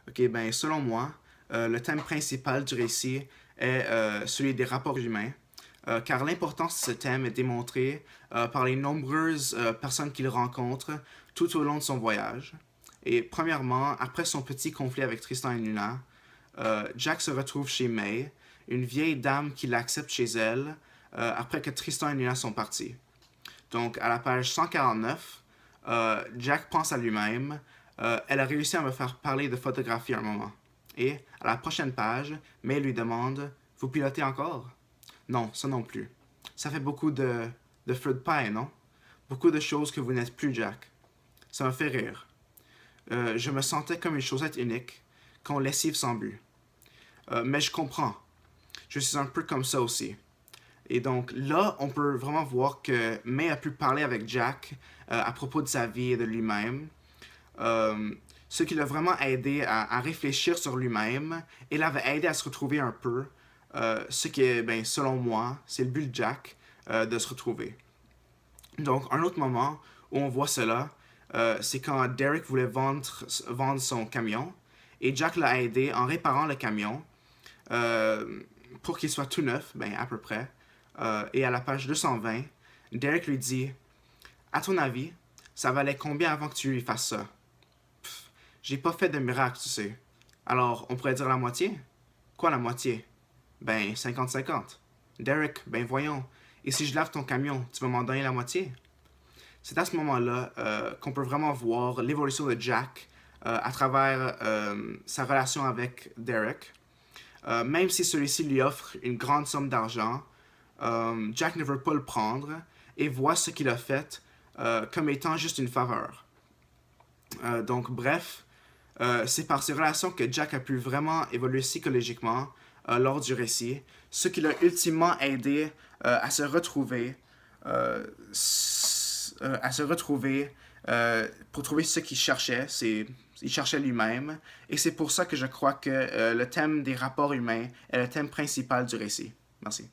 Ok, ben selon moi, le thème principal du récit est celui des rapports humains, car l'importance de ce thème est démontrée par les nombreuses personnes qu'il rencontre tout au long de son voyage. Et premièrement, après son petit conflit avec Tristan et Luna, Jack se retrouve chez May, une vieille dame qui l'accepte chez elle après que Tristan et Luna sont partis. Donc, à la page 149, Jack pense à lui-même. Elle a réussi à me faire parler de photographie un moment. Et, à la prochaine page, May lui demande: Vous pilotez encore? Non, ça non plus. Ça fait beaucoup de fruit pie, non? Beaucoup de choses que vous n'êtes plus, Jack. Ça me fait rire. Je me sentais comme une chaussette unique, qu'on lessive sans but. Mais je comprends. Je suis un peu comme ça aussi. Et donc là, on peut vraiment voir que May a pu parler avec Jack à propos de sa vie et de lui-même. Ce qui l'a vraiment aidé à réfléchir sur lui-même et l'avait aidé à se retrouver un peu. Ce qui est, ben, selon moi, c'est le but de Jack de se retrouver. Donc, un autre moment où on voit cela, c'est quand Derek voulait vendre son camion et Jack l'a aidé en réparant le camion pour qu'il soit tout neuf, ben, à peu près. Et à la page 220, Derek lui dit: À ton avis, ça valait combien avant que tu lui fasses ça? Pff, j'ai pas fait de miracle, tu sais. Alors, on pourrait dire la moitié? Quoi la moitié? Ben, 50-50. Derek, ben voyons. Et si je lave ton camion, tu vas m'en donner la moitié? C'est à ce moment-là qu'on peut vraiment voir l'évolution de Jack à travers sa relation avec Derek. Même si celui-ci lui offre une grande somme d'argent, Jack ne veut pas le prendre et voit ce qu'il a fait comme étant juste une faveur. Donc, bref, c'est par ces relations que Jack a pu vraiment évoluer psychologiquement lors du récit, ce qui l'a ultimement aidé à se retrouver, pour trouver ce qu'il cherchait. Il cherchait lui-même, et c'est pour ça que je crois que le thème des rapports humains est le thème principal du récit. Merci.